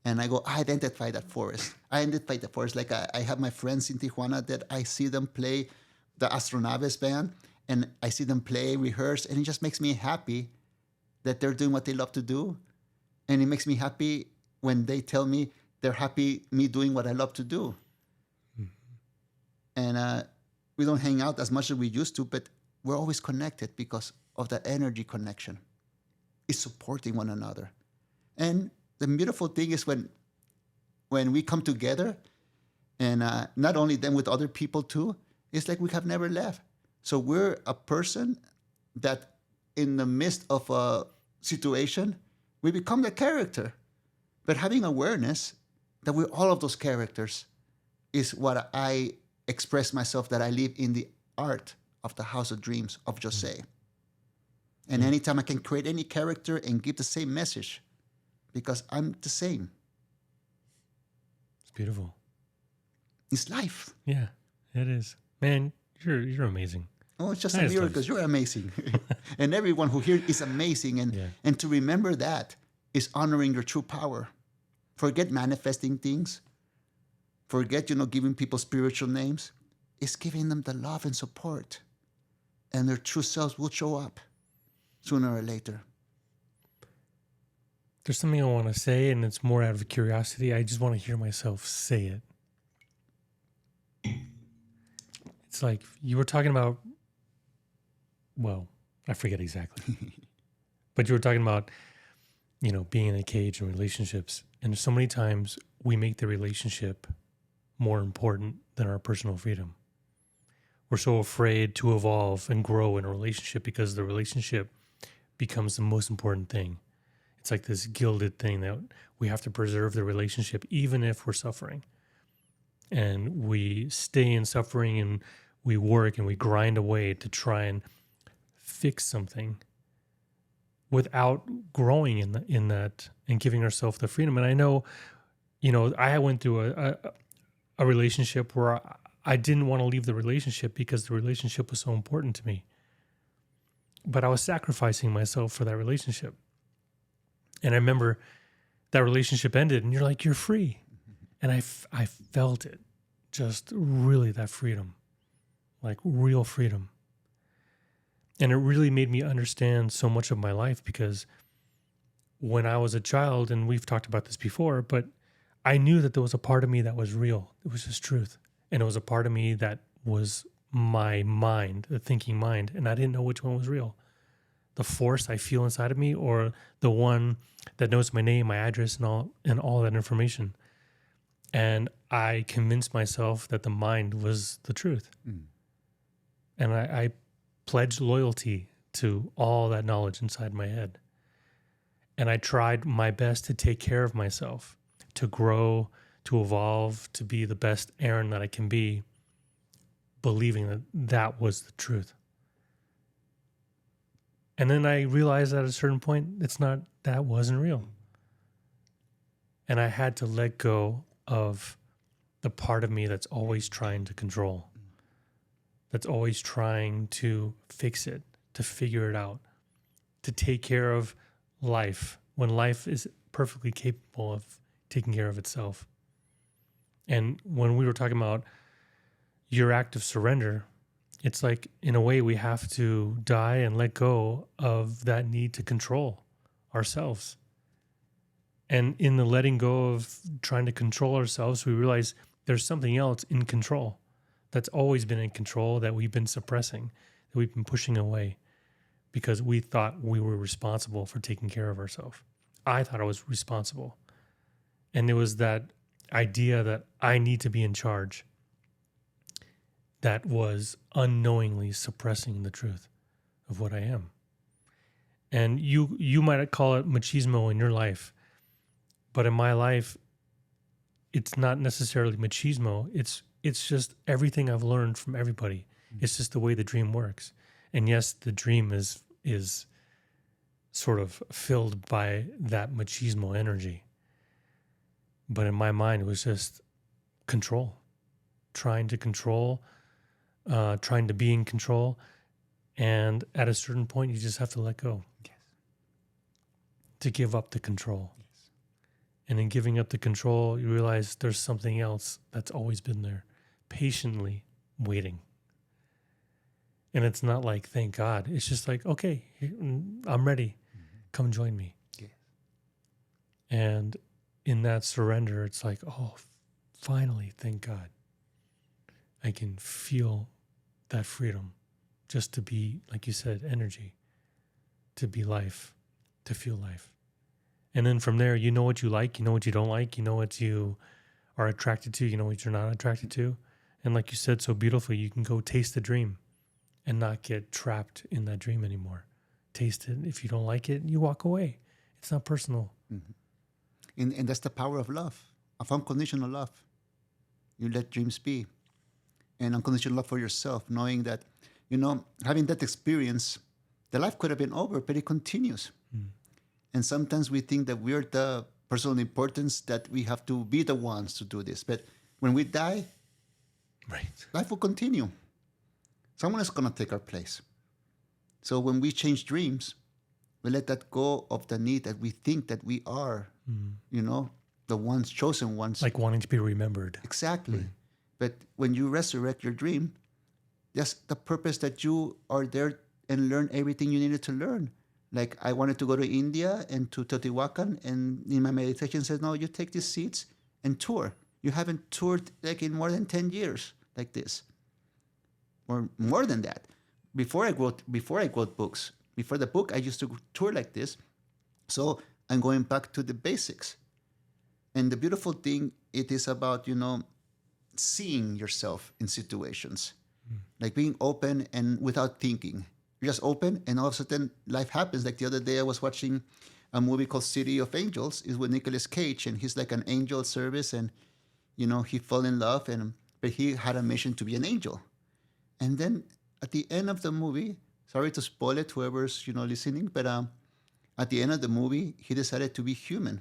And I go, I identify that forest. I identify the forest. Like I have my friends in Tijuana that I see them play the Astronaves band, and I see them play, rehearse, and it just makes me happy that they're doing what they love to do. And it makes me happy when they tell me they're happy me doing what I love to do. And we don't hang out as much as we used to, but we're always connected because of that energy connection. It's supporting one another. And the beautiful thing is when we come together, and not only them, with other people too, it's like we have never left. So we're a person that in the midst of a situation, we become the character. But having awareness that we're all of those characters is what I express myself, that I live in the art of the House of Dreams of Jose. And anytime I can create any character and give the same message, because I'm the same. It's beautiful. It's life. Yeah, it is. Man, you're amazing. Oh, it's just a miracle because you're amazing. And everyone who here is amazing. And to remember that is honoring your true power. Forget manifesting things. Forget, giving people spiritual names. It's giving them the love and support. And their true selves will show up sooner or later. There's something I want to say, and it's more out of curiosity. I just want to hear myself say it. It's like you were talking about, well, I forget exactly. But you were talking about, being in a cage and relationships. And so many times we make the relationship more important than our personal freedom. We're so afraid to evolve and grow in a relationship because the relationship becomes the most important thing. It's like this gilded thing that we have to preserve the relationship even if we're suffering. And we stay in suffering and we work and we grind away to try and fix something without growing in that and giving ourselves the freedom. And I know, I went through a relationship where I didn't want to leave the relationship because the relationship was so important to me. But I was sacrificing myself for that relationship. And I remember that relationship ended and you're like, you're free. And I felt it, just really that freedom, like real freedom. And it really made me understand so much of my life because when I was a child, and we've talked about this before, but I knew that there was a part of me that was real. It was just truth. And it was a part of me that was my mind, the thinking mind. And I didn't know which one was real. The force I feel inside of me or the one that knows my name, my address, and all that information. And I convinced myself that the mind was the truth. And I pledged loyalty to all that knowledge inside my head. And I tried my best to take care of myself, to grow, to evolve, to be the best Aaron that I can be, believing that that was the truth. And then I realized at a certain point, that wasn't real. And I had to let go of the part of me that's always trying to control, that's always trying to fix it, to figure it out, to take care of life when life is perfectly capable of taking care of itself. And when we were talking about your act of surrender, it's like, in a way, we have to die and let go of that need to control ourselves. And in the letting go of trying to control ourselves, we realize there's something else in control that's always been in control that we've been suppressing, that we've been pushing away because we thought we were responsible for taking care of ourselves. I thought I was responsible. And there was that idea that I need to be in charge that was unknowingly suppressing the truth of what I am. And you might call it machismo in your life, but in my life, it's not necessarily machismo. It's just everything I've learned from everybody. It's just the way the dream works. And yes, the dream is sort of filled by that machismo energy. But in my mind, it was just control, trying to control, trying to be in control. And at a certain point, you just have to let go. Yes. To give up the control. Yes. And in giving up the control, you realize there's something else that's always been there, patiently waiting. And it's not like, thank God. It's just like, okay, I'm ready. Come join me. Yes. And in that surrender, it's like, oh, finally, thank God. I can feel that freedom just to be, like you said, energy, to be life, to feel life. And then from there, you know what you like, you know what you don't like, you know what you are attracted to, you know what you're not attracted to. And like you said so beautifully, you can go taste the dream and not get trapped in that dream anymore. Taste it. If you don't like it, you walk away. It's not personal. Mm-hmm. And that's the power of love, of unconditional love. You let dreams be. And unconditional love for yourself, knowing that, having that experience, the life could have been over, but it continues. And sometimes we think that we're the person of importance, that we have to be the ones to do this. But when we die, right, life will continue. Someone is going to take our place. So when we change dreams, we let that go of the need that we think that we are, the ones, chosen ones. Like wanting to be remembered. Exactly. Right. But when you resurrect your dream, that's the purpose, that you are there and learn everything you needed to learn. Like, I wanted to go to India and to Teotihuacan, and in my meditation says, no, you take these seats and tour. You haven't toured like in more than 10 years like this, or more than that. Before I wrote books, before the book, I used to tour like this. So I'm going back to the basics. And the beautiful thing, it is about, seeing yourself in situations, like being open and without thinking. You're just open, and all of a sudden life happens. Like the other day, I was watching a movie called City of Angels. It's with Nicolas Cage, and he's like an angel service, and he fell in love, but he had a mission to be an angel. And then at the end of the movie, sorry to spoil it, whoever's listening, but at the end of the movie, he decided to be human,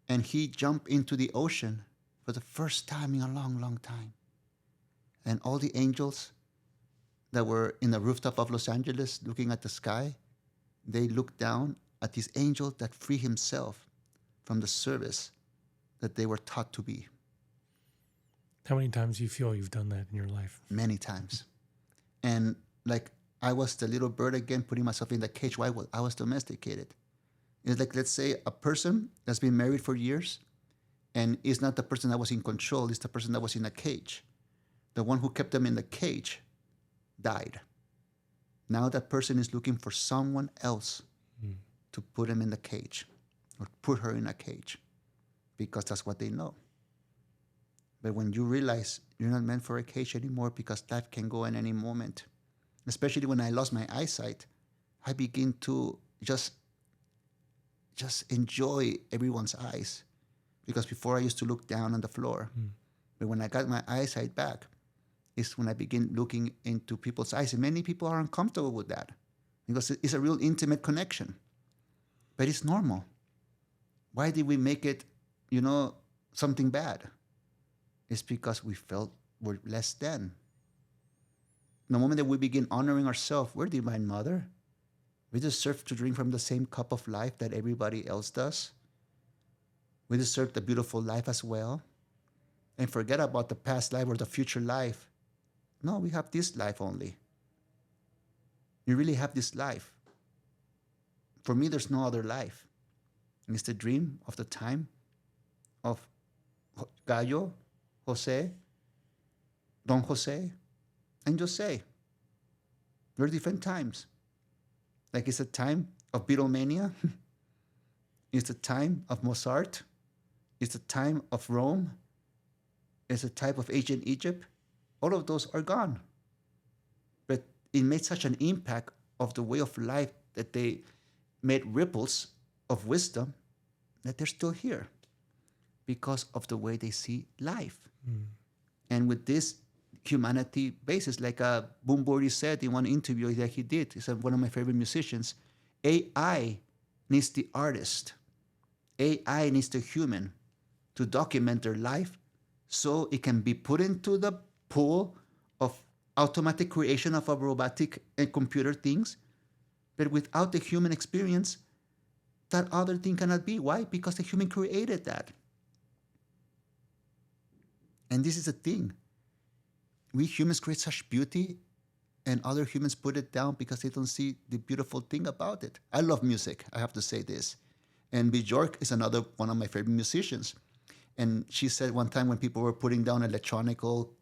and he jumped into the ocean for the first time in a long, long time. And all the angels that were in the rooftop of Los Angeles looking at the sky, they looked down at this angel that freed himself from the service that they were taught to be. How many times do you feel you've done that in your life? Many times. And like, I was the little bird again, putting myself in the cage. Why? I was domesticated. It's like, let's say a person that's been married for years, and is not the person that was in control, it's the person that was in a cage. The one who kept them in the cage died. Now that person is looking for someone else to put him in the cage, or put her in a cage, because that's what they know. But when you realize you're not meant for a cage anymore, because life can go in any moment, especially when I lost my eyesight, I begin to just enjoy everyone's eyes. Because before I used to look down on the floor. But when I got my eyesight back, is when I begin looking into people's eyes. And many people are uncomfortable with that, because it's a real intimate connection. But it's normal. Why did we make it, something bad? It's because we felt we're less than. The moment that we begin honoring ourselves, we're divine mother. We deserve to drink from the same cup of life that everybody else does. We deserve the beautiful life as well. And forget about the past life or the future life. No, we have this life only. You really have this life. For me, there's no other life. And it's the dream of the time of Gallo, Jose, Don Jose, and Jose. There are different times. Like, it's a time of Beatlemania. It's the time of Mozart. It's the time of Rome. It's a type of ancient Egypt. All of those are gone. But it made such an impact of the way of life that they made ripples of wisdom that they're still here because of the way they see life. And with this humanity basis, like Boom Bordy said in one interview that he did, he's one of my favorite musicians, AI needs the artist. AI needs the human to document their life so it can be put into the pool of automatic creation of a robotic and computer things. But without the human experience, that other thing cannot be. Why? Because the human created that. And this is the thing. We humans create such beauty, and other humans put it down because they don't see the beautiful thing about it. I love music, I have to say this. And Bjork is another one of my favorite musicians. And she said one time when people were putting down electronical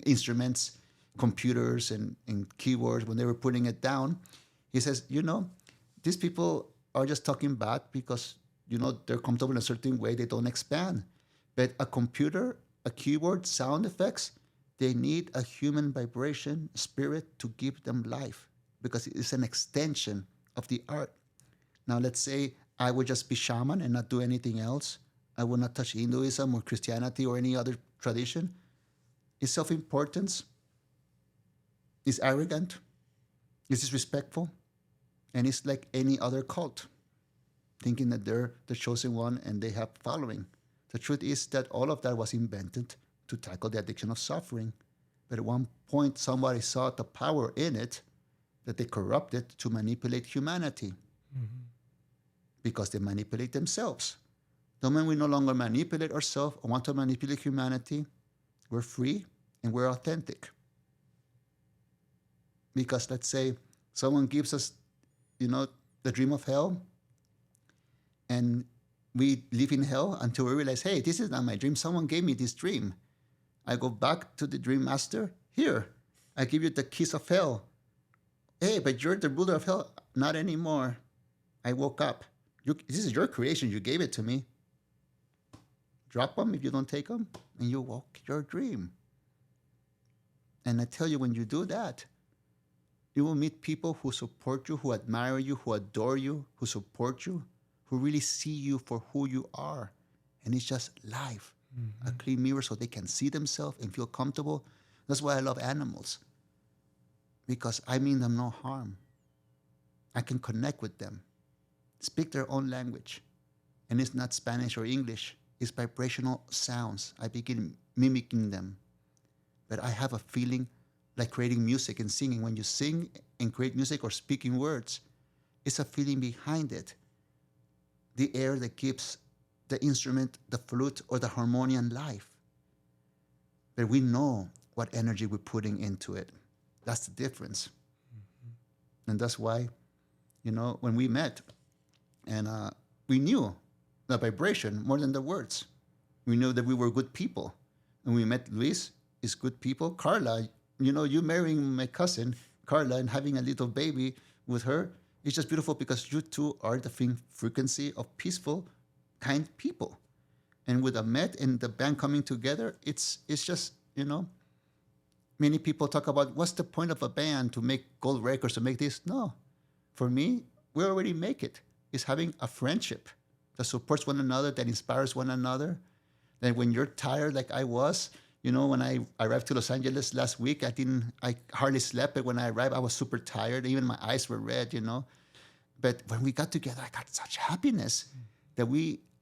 instruments, computers and keyboards, when they were putting it down, he says, these people are just talking bad because, they're comfortable in a certain way, they don't expand. But a computer, a keyboard, sound effects, they need a human vibration, spirit to give them life because it's an extension of the art. Now, let's say I would just be shaman and not do anything else. I would not touch Hinduism or Christianity or any other tradition. Is self-importance, is arrogant, is disrespectful, and it's like any other cult, thinking that they're the chosen one and they have following. The truth is that all of that was invented to tackle the addiction of suffering. But at one point, somebody saw the power in it that they corrupted to manipulate humanity. Mm-hmm. Because they manipulate themselves. The moment we no longer manipulate ourselves or want to manipulate humanity, we're free and we're authentic. Because let's say someone gives us, the dream of hell, and we live in hell until we realize, hey, this is not my dream. Someone gave me this dream. I go back to the dream master. Here, I give you the keys of hell. Hey, but you're the ruler of hell. Not anymore. I woke up. This is your creation. You gave it to me. Drop them if you don't take them, and you walk your dream. And I tell you, when you do that, you will meet people who support you, who admire you, who adore you, who support you, who really see you for who you are. And it's just life, a clean mirror so they can see themselves and feel comfortable. That's why I love animals, because I mean them no harm. I can connect with them, speak their own language. And it's not Spanish or English. It's vibrational sounds. I begin mimicking them. But I have a feeling like creating music and singing. When you sing and create music or speaking words, it's a feeling behind it. The air that gives the instrument, the flute, or the harmonium life. But we know what energy we're putting into it. That's the difference. Mm-hmm. And that's why, when we met, and we knew the vibration more than the words. We knew that we were good people. And we met Luis, is good people. Carla, you marrying my cousin, Carla, and having a little baby with her, it's just beautiful because you two are the frequency of peaceful, kind people. And with Ahmed and the band coming together, it's just, many people talk about what's the point of a band to make gold records, to make this? No. For me, we already make it. It's having a friendship that supports one another, that inspires one another. That when you're tired like I was, when I arrived to Los Angeles last week, I hardly slept, but when I arrived, I was super tired. Even my eyes were red, But when we got together, I got such happiness that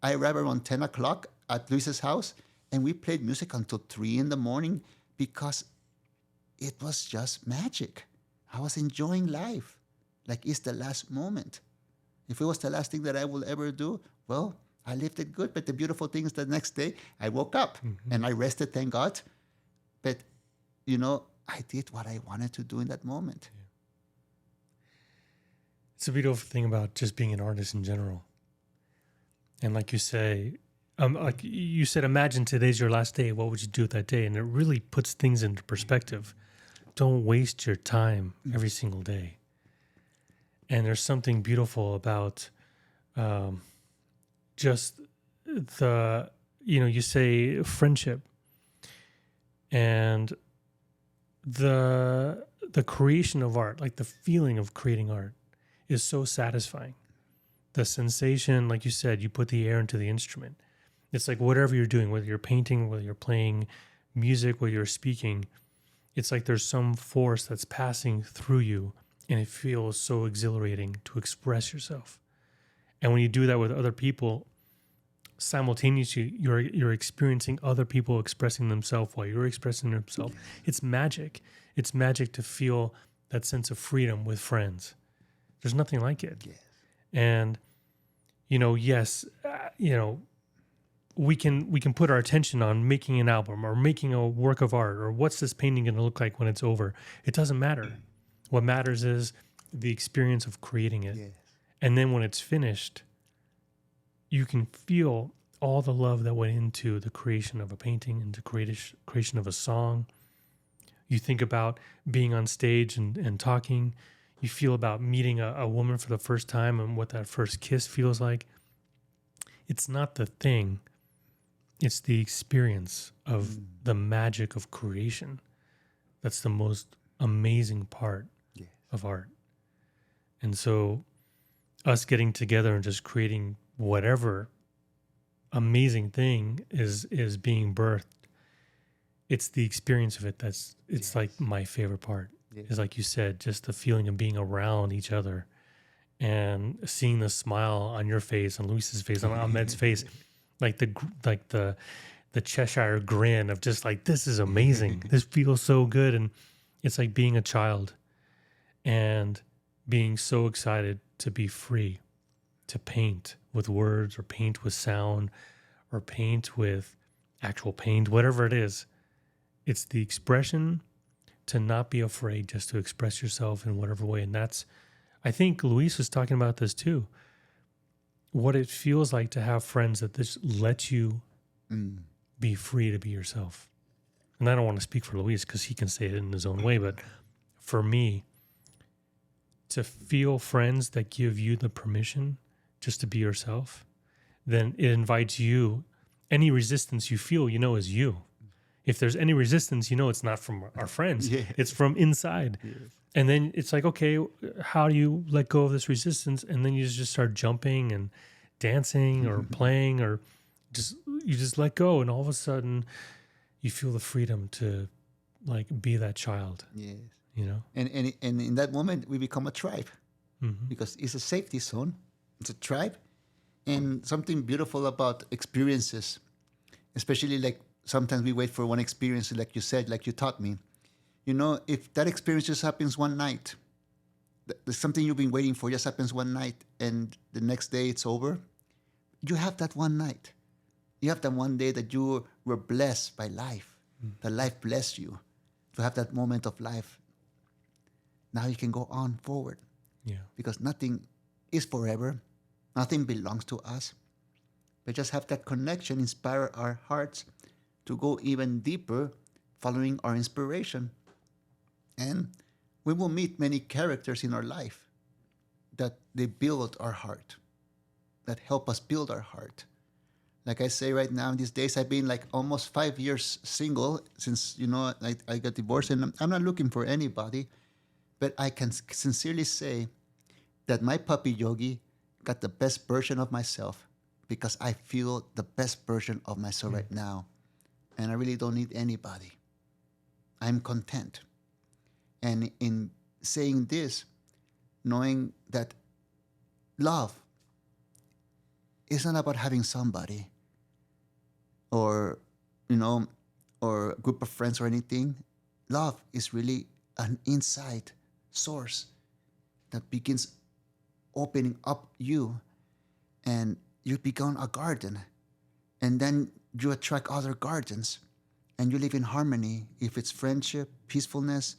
I arrived around 10 o'clock at Luis's house, and we played music until 3 a.m. because it was just magic. I was enjoying life like it's the last moment. If it was the last thing that I will ever do, well, I lived it good. But the beautiful thing is the next day, I woke up and I rested, thank God. But, I did what I wanted to do in that moment. Yeah. It's a beautiful thing about just being an artist in general. And like you say, imagine today's your last day. What would you do with that day? And it really puts things into perspective. Don't waste your time every single day. And there's something beautiful about just the, you say friendship and the creation of art, like the feeling of creating art is so satisfying. The sensation, like you said, you put the air into the instrument. It's like whatever you're doing, whether you're painting, whether you're playing music, whether you're speaking, it's like there's some force that's passing through you, and it feels so exhilarating to express yourself. And when you do that with other people, simultaneously, you're experiencing other people expressing themselves while you're expressing themselves. It's magic. It's magic to feel that sense of freedom with friends. There's nothing like it. Yes. And yes, we can put our attention on making an album or making a work of art or what's this painting going to look like when it's over. It doesn't matter. What matters is the experience of creating it. Yes. And then when it's finished, you can feel all the love that went into the creation of a painting and the creation of a song. You think about being on stage and talking. You feel about meeting a woman for the first time and what that first kiss feels like. It's not the thing. It's the experience of the magic of creation. That's the most amazing part of art. And so us getting together and just creating whatever amazing thing is being birthed. It's the experience of it it's like my favorite part. Is like you said, just the feeling of being around each other and seeing the smile on your face, on Luis's face, on Ahmed's face, like the Cheshire grin of just like, this is amazing. This feels so good. And it's like being a child and being so excited to be free, to paint with words or paint with sound or paint with actual paint, whatever it is. It's the expression to not be afraid, just to express yourself in whatever way. And that's, I think Luis was talking about this too. What it feels like to have friends that just let you be free to be yourself. And I don't want to speak for Luis because he can say it in his own way, but for me, to feel friends that give you the permission just to be yourself, then it invites you. Any resistance you feel, is you. If there's any resistance, it's not from our friends. It's from inside. Yes. And then it's like, okay, how do you let go of this resistance? And then you just start jumping and dancing or playing or you just let go. And all of a sudden you feel the freedom to like be that child. Yes. And in that moment we become a tribe because it's a safety zone. It's a tribe. And something beautiful about experiences, especially like sometimes we wait for one experience, like you said, like you taught me. If that experience just happens one night, there's something you've been waiting for just happens one night, and the next day it's over, you have that one night. You have that one day that you were blessed by life, that life blessed you to have that moment of life. Now you can go on forward. Yeah. Because nothing is forever. Nothing belongs to us. But just have that connection, inspire our hearts to go even deeper, following our inspiration. And we will meet many characters in our life that they build our heart, that help us build our heart. Like I say right now, these days, I've been like almost 5 years single since, I got divorced, and I'm not looking for anybody. But I can sincerely say that my puppy Yogi got the best version of myself because I feel the best version of myself right now. And I really don't need anybody. I'm content. And in saying this, knowing that love is not about having somebody or a group of friends or anything. Love is really an inside source that begins opening up you, and you become a garden. And then you attract other gardens and you live in harmony. If it's friendship, peacefulness,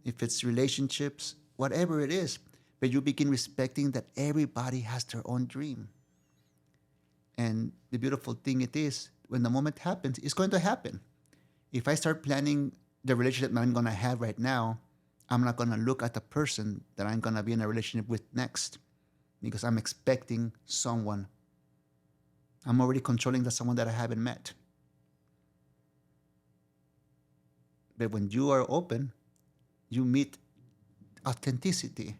if it's relationships, whatever it is, but you begin respecting that everybody has their own dream. And the beautiful thing it is, when the moment happens, it's going to happen. If I start planning the relationship that I'm going to have right now, I'm not going to look at the person that I'm going to be in a relationship with next because I'm expecting someone. I'm already controlling the someone that I haven't met. But when you are open, you meet authenticity.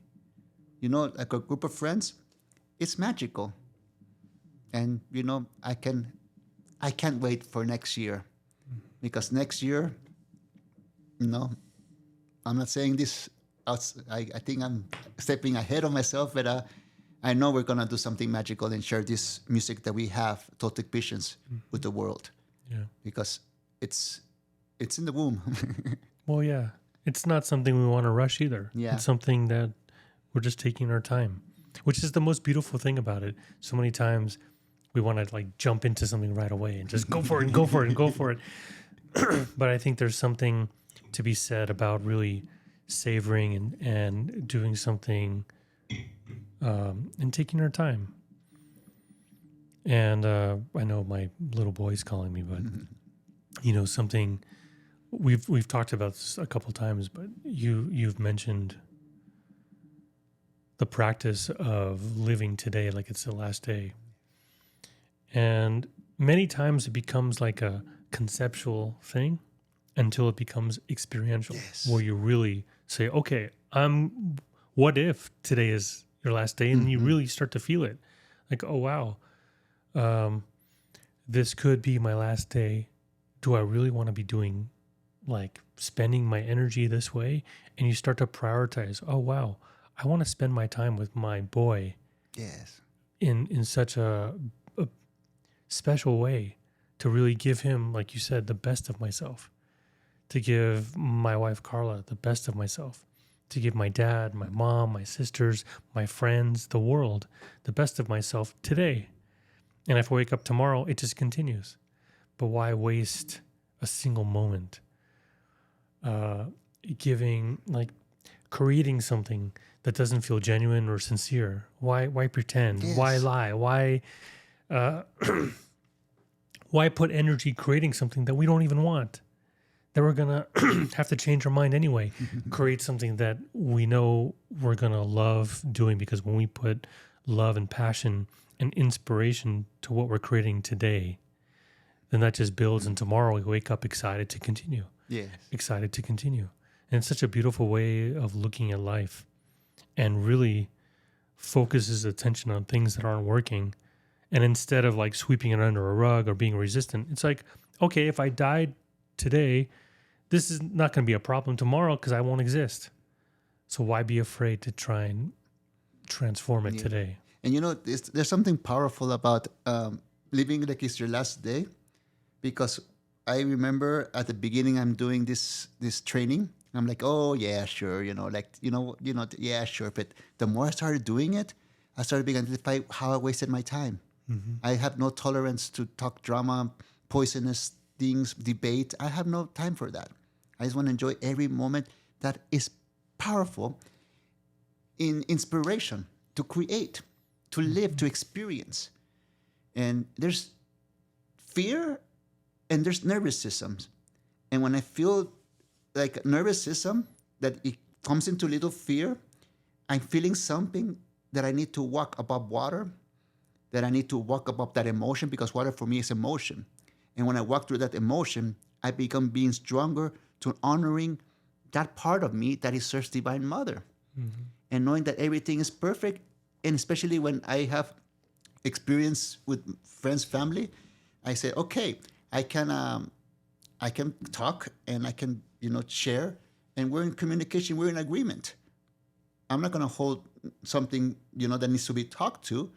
Like a group of friends, it's magical. And, I can't wait for next year. Because next year, I'm not saying this, I think I'm stepping ahead of myself, but I know we're going to do something magical and share this music that we have, Toltec Visions, with the world. Yeah. Because it's in the womb. Well, yeah. It's not something we want to rush either. Yeah. It's something that we're just taking our time. which is the most beautiful thing about it. So many times we want to like jump into something right away and just go for it and go for it and go for it. But I think there's something to be said about really savoring and doing something and taking our time. And I know my little boy's calling me, but you know, something we've talked about this a couple times, but you've mentioned the practice of living today like it's the last day. And many times it becomes like a conceptual thing until it becomes experiential, where you really say, okay, what if today is your last day? And you really start to feel it. Like, oh, wow, this could be my last day. Do I really want to be doing, like, spending my energy this way? And you start to prioritize, oh, wow, I want to spend my time with my boy in such a special way, to really give him, like you said, the best of myself, to give my wife Carla the best of myself, to give my dad, my mom, my sisters, my friends, the world, the best of myself today. And if I wake up tomorrow, it just continues. But why waste a single moment creating something that doesn't feel genuine or sincere? Why pretend? Why lie? Why put energy creating something that we don't even want, that we're going to have to change our mind anyway? Create something that we know we're going to love doing, because when we put love and passion and inspiration to what we're creating today, then that just builds, and tomorrow we wake up excited to continue. Excited to continue. And it's such a beautiful way of looking at life, and really focuses attention on things that aren't working. And instead of like sweeping it under a rug or being resistant, it's like, okay, if I died today, this is not going to be a problem tomorrow because I won't exist. So why be afraid to try and transform it today? And you know, there's something powerful about living like it's your last day, because I remember at the beginning I'm doing this training. I'm like, oh yeah, sure, yeah, sure. But the more I started doing it, I started being identify how I wasted my time. I have no tolerance to talk drama, poisonous things, debate. I have no time for that. I just want to enjoy every moment that is powerful in inspiration, to create, to live, to experience. And there's fear and there's nervous systems. And when I feel like nervous system, that it comes into little fear, I'm feeling something that I need to walk above water, that I need to walk above that emotion, because water for me is emotion. And when I walk through that emotion, I become being stronger to honoring that part of me that is Earth's Divine Mother. And knowing that everything is perfect, and especially when I have experience with friends, family, I say, okay, I can talk and I can, share, and we're in communication, we're in agreement. I'm not going to hold something, that needs to be talked to.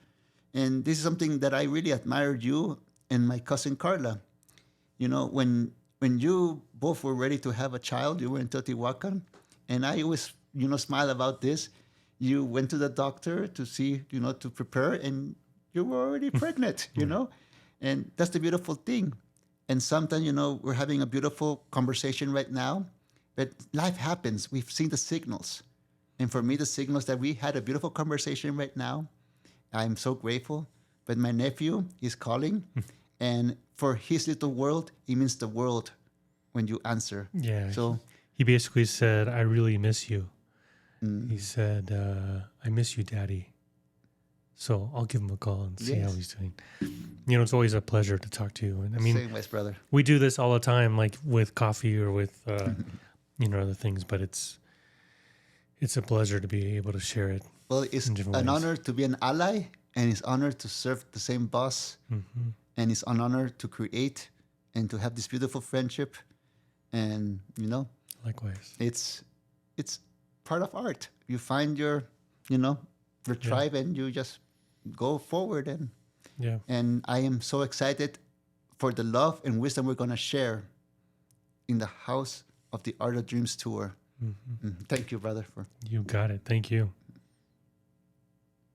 And this is something that I really admired you and my cousin Carla. When you both were ready to have a child, you were in Teotihuacan, and I always, smile about this. You went to the doctor to see, to prepare, and you were already pregnant, and that's the beautiful thing. And sometimes, we're having a beautiful conversation right now, but life happens. We've seen the signals. And for me, the signals that we had a beautiful conversation right now, I'm so grateful. But my nephew is calling, and for his little world, it means the world when you answer. Yeah. So he basically said, I really miss you. He said, I miss you, Daddy. So I'll give him a call and see how he's doing. It's always a pleasure to talk to you. And I mean, same ways, brother. We do this all the time, like with coffee or with, other things, but it's a pleasure to be able to share it. Well, it's an honor to be an ally, and it's an honor to serve the same boss, and it's an honor to create and to have this beautiful friendship. And, likewise, it's part of art. You find your tribe, and you just go forward. And I am so excited for the love and wisdom we're going to share in the House of the Art of Dreams tour. Thank you, brother. You got it. Thank you.